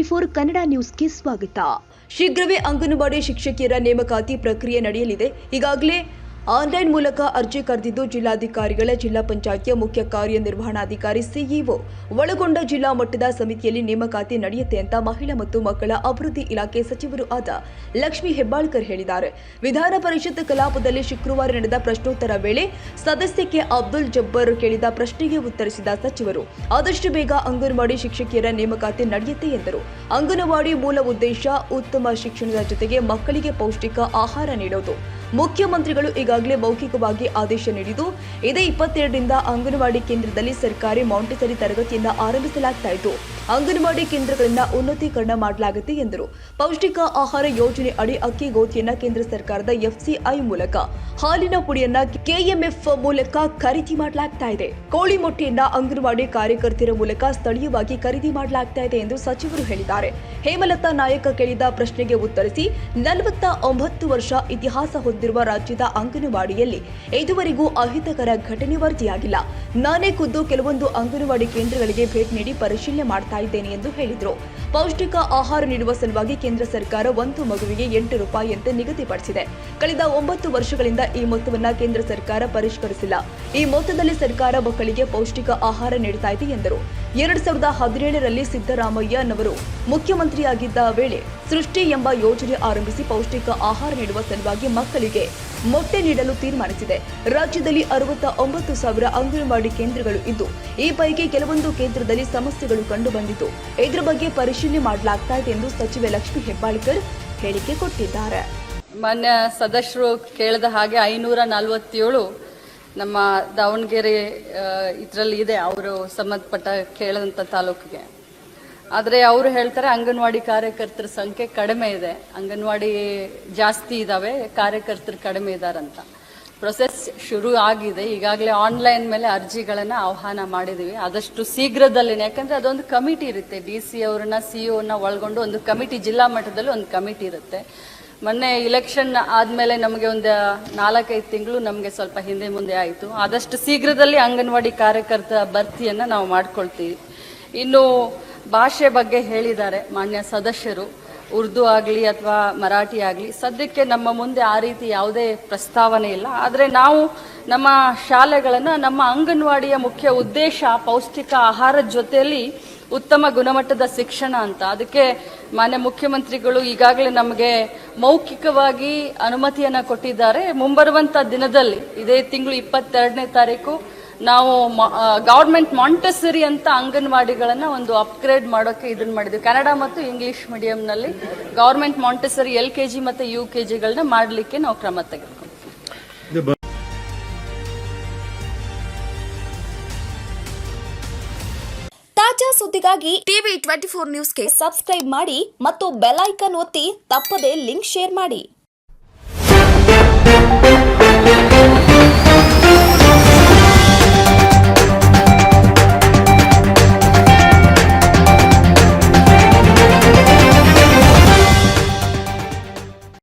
ಟಿವಿ24 ಕನ್ನಡ ನ್ಯೂಸ್ಗೆ ಸ್ವಾಗತ. ಶೀಘ್ರವೇ ಅಂಗನವಾಡಿ ಶಿಕ್ಷಕಿಯರ ನೇಮಕಾತಿ ಪ್ರಕ್ರಿಯೆ ನಡೆಯಲಿದೆ. ಈಗಾಗಲೇ ಆನ್ಲೈನ್ ಮೂಲಕ ಅರ್ಜಿ ಕರೆದಿದ್ದು ಜಿಲ್ಲಾಧಿಕಾರಿಗಳ ಜಿಲ್ಲಾ ಪಂಚಾಯತಿಯ ಮುಖ್ಯ ಕಾರ್ಯನಿರ್ವಹಣಾಧಿಕಾರಿ ಸಿಇಒ ಒಳಗೊಂಡ ಜಿಲ್ಲಾ ಮಟ್ಟದ ಸಮಿತಿಯಲ್ಲಿ ನೇಮಕಾತಿ ನಡೆಯುತ್ತೆ ಅಂತ ಮಹಿಳಾ ಮತ್ತು ಮಕ್ಕಳ ಅಭಿವೃದ್ಧಿ ಇಲಾಖೆ ಸಚಿವರು ಆದ ಲಕ್ಷ್ಮೀ ಹೆಬ್ಬಾಳ್ಕರ್ ಹೇಳಿದ್ದಾರೆ. ವಿಧಾನ ಪರಿಷತ್ ಕಲಾಪದಲ್ಲಿ ಶುಕ್ರವಾರ ನಡೆದ ಪ್ರಶ್ನೋತ್ತರ ವೇಳೆ ಸದಸ್ಯಕ್ಕೆ ಅಬ್ದುಲ್ ಜಬ್ಬಾರ್ ಕೇಳಿದ ಪ್ರಶ್ನೆಗೆ ಉತ್ತರಿಸಿದ ಸಚಿವರು ಆದಷ್ಟು ಬೇಗ ಅಂಗನವಾಡಿ ಶಿಕ್ಷಕಿಯರ ನೇಮಕಾತಿ ನಡೆಯುತ್ತೆ ಎಂದರು. ಅಂಗನವಾಡಿ ಮೂಲ ಉದ್ದೇಶ ಉತ್ತಮ ಶಿಕ್ಷಣದ ಜೊತೆಗೆ ಮಕ್ಕಳಿಗೆ ಪೌಷ್ಟಿಕ ಆಹಾರ ನೀಡೋದು. ಮುಖ್ಯಮಂತ್ರಿಗಳು ಈಗಾಗಲೇ ಮೌಖಿಕವಾಗಿ ಆದೇಶ ನೀಡಿದ್ದು ಇದೇ 22ರಿಂದ ಅಂಗನವಾಡಿ ಕೇಂದ್ರದಲ್ಲಿ ಸರ್ಕಾರಿ ಮಾಂಟೆಸರಿ ತರಗತಿಯನ್ನು ಆರಂಭಿಸಲಾಗ್ತಾ ಇದ್ದು ಅಂಗನವಾಡಿ ಕೇಂದ್ರಗಳನ್ನು ಉನ್ನತೀಕರಣ ಮಾಡಲಾಗುತ್ತೆ ಎಂದರು. ಪೌಷ್ಟಿಕ ಆಹಾರ ಯೋಜನೆ ಅಡಿ ಅಕ್ಕಿ ಗೋಧಿಯನ್ನು ಕೇಂದ್ರ ಸರ್ಕಾರದ ಎಫ್ಸಿಐ ಮೂಲಕ, ಹಾಲಿನ ಪುಡಿಯನ್ನ ಕೆಎಂಎಫ್ ಮೂಲಕ ಖರೀದಿ ಮಾಡಲಾಗ್ತಾ ಇದೆ. ಕೋಳಿ ಮೊಟ್ಟೆಯನ್ನ ಅಂಗನವಾಡಿ ಕಾರ್ಯಕರ್ತರ ಮೂಲಕ ಸ್ಥಳೀಯವಾಗಿ ಖರೀದಿ ಮಾಡಲಾಗ್ತಾ ಇದೆ ಎಂದು ಸಚಿವರು ಹೇಳಿದ್ದಾರೆ. ಹೇಮಲತಾ ನಾಯಕ ಕೇಳಿದ ಪ್ರಶ್ನೆಗೆ ಉತ್ತರಿಸಿ 49 ವರ್ಷ ಇತಿಹಾಸ ಹೊಂದಿರುವ ರಾಜ್ಯದ ಅಂಗನವಾಡಿಯಲ್ಲಿ ಇದುವರೆಗೂ ಅಹಿತಕರ ಘಟನೆ ವರದಿಯಾಗಿಲ್ಲ. ನಾನೇ ಖುದ್ದು ಕೆಲವೊಂದು ಅಂಗನವಾಡಿ ಕೇಂದ್ರಗಳಿಗೆ ಭೇಟಿ ನೀಡಿ ಪರಿಶೀಲನೆ ಮಾಡ್ತಾ ಇದ್ದೇನೆ ಎಂದು ಹೇಳಿದರು. ಪೌಷ್ಟಿಕ ಆಹಾರ ನೀಡುವ ಸಲುವಾಗಿ ಕೇಂದ್ರ ಸರ್ಕಾರ ಒಂದು ಮಗುವಿಗೆ 8 ರೂಪಾಯಿಯಂತೆ ನಿಗದಿಪಡಿಸಿದೆ. ಕಳೆದ 9 ವರ್ಷಗಳಿಂದ ಈ ಮೊತ್ತವನ್ನು ಕೇಂದ್ರ ಸರ್ಕಾರ ಪರಿಷ್ಕರಿಸಿಲ್ಲ. ಈ ಮೊತ್ತದಲ್ಲಿ ಸರ್ಕಾರ ಮಕ್ಕಳಿಗೆ ಪೌಷ್ಟಿಕ ಆಹಾರ ನೀಡುತ್ತಾ ಇದೆ ಎಂದರು. 2017ರಲ್ಲಿ ಸಿದ್ದರಾಮಯ್ಯನವರು ಮುಖ್ಯಮಂತ್ರಿಯಾಗಿದ್ದ ವೇಳೆ ಸೃಷ್ಟಿ ಎಂಬ ಯೋಜನೆ ಆರಂಭಿಸಿ ಪೌಷ್ಟಿಕ ಆಹಾರ ನೀಡುವ ಸಲುವಾಗಿ ಮಕ್ಕಳಿಗೆ ಮೊಟ್ಟೆ ನೀಡಲು ತೀರ್ಮಾನಿಸಿದೆ. ರಾಜ್ಯದಲ್ಲಿ 69,000 ಅಂಗನವಾಡಿ ಕೇಂದ್ರಗಳು ಇದ್ದು ಈ ಪೈಕಿ ಕೆಲವೊಂದು ಕೇಂದ್ರದಲ್ಲಿ ಸಮಸ್ಯೆಗಳು ಕಂಡು ಬಂದಿದ್ದು ಇದರ ಬಗ್ಗೆ ಪರಿಶೀಲನೆ ಮಾಡಲಾಗ್ತಾ ಇದೆ ಎಂದು ಸಚಿವೆ ಲಕ್ಷ್ಮೀ ಹೆಬ್ಬಾಳ್ಕರ್ ಹೇಳಿಕೆ ಕೊಟ್ಟಿದ್ದಾರೆ. ಮಾನ್ಯ ಸದಸ್ಯರು ಕೇಳಿದ ಹಾಗೆ 547 ನಮ್ಮ ದಾವಣಗೆರೆ ಇದರಲ್ಲಿ ಇದೆ, ಅವರು ಸಂಬಂಧಪಟ್ಟ ಕೇಳಿದಂಥ ತಾಲೂಕಿಗೆ. ಆದರೆ ಅವರು ಹೇಳ್ತಾರೆ ಅಂಗನವಾಡಿ ಕಾರ್ಯಕರ್ತರ ಸಂಖ್ಯೆ ಕಡಿಮೆ ಇದೆ, ಅಂಗನವಾಡಿ ಜಾಸ್ತಿ ಇದ್ದಾವೆ, ಕಾರ್ಯಕರ್ತರು ಕಡಿಮೆ ಇದ್ದಾರಂತ. ಪ್ರೊಸೆಸ್ ಶುರು ಆಗಿದೆ. ಈಗಾಗಲೇ ಆನ್ಲೈನ್ ಮೇಲೆ ಅರ್ಜಿಗಳನ್ನು ಆಹ್ವಾನ ಮಾಡಿದ್ದೀವಿ. ಆದಷ್ಟು ಶೀಘ್ರದಲ್ಲೇ, ಯಾಕಂದರೆ ಅದೊಂದು ಕಮಿಟಿ ಇರುತ್ತೆ, DC ಅವರನ್ನ CEO ಒಳಗೊಂಡು ಒಂದು ಕಮಿಟಿ, ಜಿಲ್ಲಾ ಮಟ್ಟದಲ್ಲಿ ಒಂದು ಕಮಿಟಿ ಇರುತ್ತೆ. ಮೊನ್ನೆ ಇಲೆಕ್ಷನ್ ಆದಮೇಲೆ ನಮಗೆ ಒಂದು 4-5 ತಿಂಗಳು ನಮಗೆ ಸ್ವಲ್ಪ ಹಿಂದೆ ಮುಂದೆ ಆಯಿತು. ಆದಷ್ಟು ಶೀಘ್ರದಲ್ಲಿ ಅಂಗನವಾಡಿ ಕಾರ್ಯಕರ್ತರ ಭರ್ತಿಯನ್ನು ನಾವು ಮಾಡ್ಕೊಳ್ತೀವಿ. ಇನ್ನು ಭಾಷೆ ಬಗ್ಗೆ ಹೇಳಿದ್ದಾರೆ ಮಾನ್ಯ ಸದಸ್ಯರು, ಉರ್ದು ಆಗಲಿ ಅಥವಾ ಮರಾಠಿ ಆಗಲಿ, ಸದ್ಯಕ್ಕೆ ನಮ್ಮ ಮುಂದೆ ಆ ರೀತಿ ಯಾವುದೇ ಪ್ರಸ್ತಾವನೆ ಇಲ್ಲ. ಆದರೆ ನಾವು ನಮ್ಮ ಶಾಲೆಗಳನ್ನು, ನಮ್ಮ ಅಂಗನವಾಡಿಯ ಮುಖ್ಯ ಉದ್ದೇಶ ಪೌಷ್ಟಿಕ ಆಹಾರದ ಜೊತೆಯಲ್ಲಿ ಉತ್ತಮ ಗುಣಮಟ್ಟದ ಶಿಕ್ಷಣ ಅಂತ. ಅದಕ್ಕೆ ಮಾನ್ಯ ಮುಖ್ಯಮಂತ್ರಿಗಳು ಈಗಾಗಲೇ ನಮಗೆ ಮೌಖಿಕವಾಗಿ ಅನುಮತಿಯನ್ನು ಕೊಟ್ಟಿದ್ದಾರೆ. ಮುಂಬರುವಂಥ ದಿನದಲ್ಲಿ, ಇದೇ ತಿಂಗಳು 22ನೇ ತಾರೀಕು ನಾವು ಗವರ್ಮೆಂಟ್ ಮಾಂಟೆಸರಿ ಅಂತ ಅಂಗನವಾಡಿಗಳನ್ನು ಒಂದು ಅಪ್ಗ್ರೇಡ್ ಮಾಡೋಕೆ ಇದನ್ನ ಮಾಡಿದ್ವಿ. ಕನ್ನಡ ಮತ್ತು ಇಂಗ್ಲಿಷ್ ಮೀಡಿಯಂನಲ್ಲಿ ಗವರ್ಮೆಂಟ್ ಮಾಂಟೆಸರಿ LKG ಮತ್ತು UKGಗಳನ್ನ ಮಾಡಲಿಕ್ಕೆ ನಾವು ಕ್ರಮ ತೆಗೆದುಕೊಂಡ್ವಿ. ತಾಜಾ ಸುದ್ದಿಗಾಗಿ TV24 ನ್ಯೂಸ್ಗೆ ಸಬ್ಸ್ಕ್ರೈಬ್ ಮಾಡಿ ಮತ್ತು ಬೆಲ್ ಐಕಾನ್ ಒತ್ತಿ ತಪ್ಪದೇ ಲಿಂಕ್ ಶೇರ್ ಮಾಡಿ.